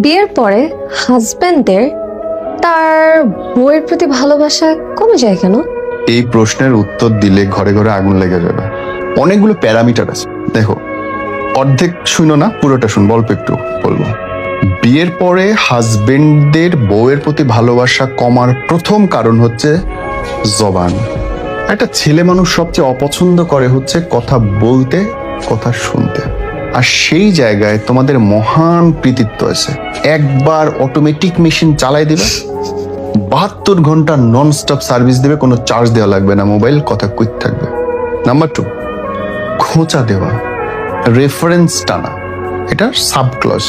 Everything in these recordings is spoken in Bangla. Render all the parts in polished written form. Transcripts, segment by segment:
বিয়ের পরে হাজবেন্ডের তার বউয়ের প্রতি ভালোবাসা কমে যায় কেন? এই প্রশ্নের উত্তর দিলে ঘরে ঘরে আগুন লেগে যাবে। অনেকগুলো প্যারামিটার আছে। দেখো, অর্ধেক শুনো না, পুরোটা শুনবো, অল্প একটু বলবো। বিয়ের পরে হাজবেন্ডদের বউয়ের প্রতি ভালোবাসা কমার প্রথম কারণ হচ্ছে জবান। একটা ছেলে মানুষ সবচেয়ে অপছন্দ করে হচ্ছে কথা বলতে, কথা শুনতে। আর সেই জায়গায় তোমাদের মহান কৃতিত্ব আছে। একবার অটোমেটিক মেশিন চালাই দিবে, 72 ঘন্টা নন স্টপ সার্ভিস দেবে, কোনো চার্জ দেওয়া লাগবে না, মোবাইল কথা কুইক থাকবে। নাম্বার 2, খোঁচা দেওয়া, রেফারেন্স টানা, এটা সাবক্লজ।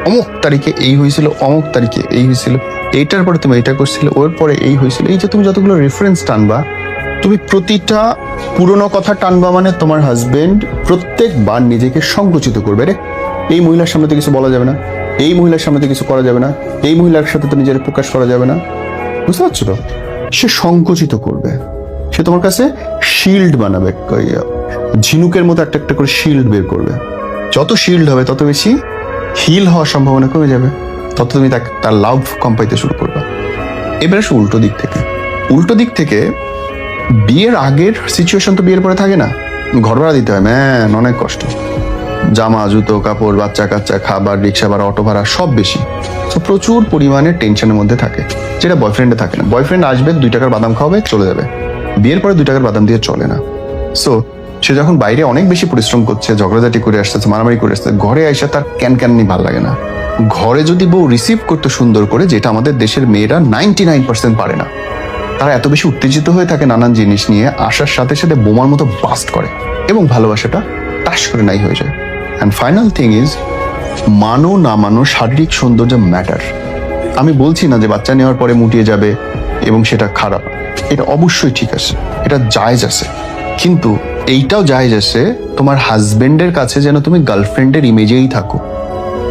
অমুক তারিখে এই হয়েছিল, অমুক তারিখে এই হয়েছিল, এইটার পরে তুমি এটা করছিলে, ওর পরে এই হয়েছিল। এই যে তুমি যতগুলো রেফারেন্স টানবা, তুমি প্রতিটা পুরনো কথা টানবা, মানে তোমার হাজবেন্ড প্রত্যেকবার নিজেকে সংকুচিত করবে। রে, এই মহিলার সামনে তো কিছু বলা যাবে না, এই মহিলার সামনে তো কিছু করা যাবে না, এই মহিলার সাথে তো নিজের প্রকাশ করা যাবে না। বুঝতে পারছো তো? সে সংকুচিত করবে, সে তোমার কাছে শিল্ড বানাবে, ঝিনুকের মতো একটা একটা করে শিল্ড বের করবে। যত শিল্ড হবে তত বেশি হিল হওয়ার সম্ভাবনা কমে যাবে, তত তুমি তার লাভ কম পাইতে শুরু করবে। এবার আসে উল্টো দিক থেকে। উল্টো দিক থেকে বিয়ের আগের সিচুয়েশন তো বিয়ের পরে থাকে না। ঘর ভাড়া দিতে হয়, ম্যান, অনেক কষ্ট। জামা, জুতো, কাপড়, বাচ্চা কাচ্চা, খাবার, রিক্সা ভাড়া, অটো ভাড়া সব বেশি। তো প্রচুর পরিমাণে টেনশনের মধ্যে থাকে, যেটা বয়ফ্রেন্ডে থাকে না। বয়ফ্রেন্ড আসবে, 2 টাকার বাদাম খাওয়াবে, চলে যাবে। বিয়ের পরে 2 টাকার বাদাম দিয়ে চলে না। সো সে যখন বাইরে অনেক বেশি পরিশ্রম করছে, ঝগড়াঝাটি করে আসতেছে, মারামারি করে আসতেছে, ঘরে আইসা তার ক্যানক্যানি ভাল লাগে না। ঘরে যদি বউ রিসিভ করতে সুন্দর করে, যেটা আমাদের দেশের মেয়েরা 99% পারে না, তারা এত বেশি উত্তেজিত হয়ে থাকে নানান জিনিস নিয়ে, আসার সাথে সাথে বোমার মতো বাস্ট করে এবং ভালোবাসাটা টাস করে নাই হয়ে যায়। অ্যান্ড ফাইনাল থিং ইজ, মানো না মানো, শারীরিক সৌন্দর্য ম্যাটার। আমি বলছি না যে বাচ্চা নেওয়ার পরে মুটিয়ে যাবে এবং সেটা খারাপ, এটা অবশ্যই ঠিক আছে, এটা জায়েজ আছে। কিন্তু এইটাও জায়েজ আছে তোমার হাজবেন্ডের কাছে যেন তুমি গার্লফ্রেন্ডের ইমেজেই থাকো।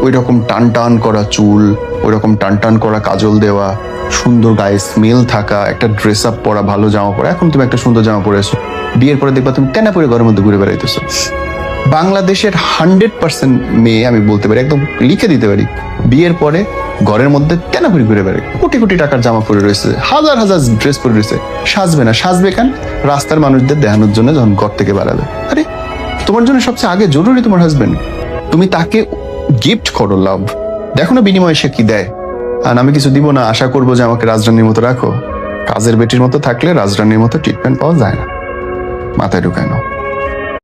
ওই রকম টান টান করা চুল, ওই রকম টান টান করা কাজল দেওয়া, সুন্দর গায়ে স্মেল থাকা, একটা ড্রেস আপ পরা, ভালো জামা পরা। এখন তুমি একটা সুন্দর জামা পরে এসো, বিয়ের পরে দেখবা তুমি তেনা পরে ঘরের মধ্যে ঘুরে বেড়াইতেছো। বাংলাদেশের 100% মেয়ে, আমি বলতে পারি, একদম লিখে দিতে পারি, বিয়ের পরে ঘরের মধ্যে তেনা পরে ঘুরে বেড়ায়, কোটি কোটি টাকার জামা পরে রয়েছে, হাজার হাজার ড্রেস পরে রয়েছে। সাজবে না, সাজবে কেন? রাস্তার মানুষদের দেখানোর জন্য যখন ঘর থেকে বেড়াবে। আরে, তোমার জন্য সবচেয়ে আগে জরুরি তোমার হাজবেন্ড। তুমি তাকে গিফট করো, লাভ। দেখো না বিনিময়ে সে কি দেয়। আর আমি কিছু দিব না, আশা করবো যে আমাকে রাজরানীর মতো রাখো। কাজের বেটির মতো থাকলে রাজরানীর মতো ট্রিটমেন্ট পাওয়া যায় না, মাথায় ঢুকায় নাও।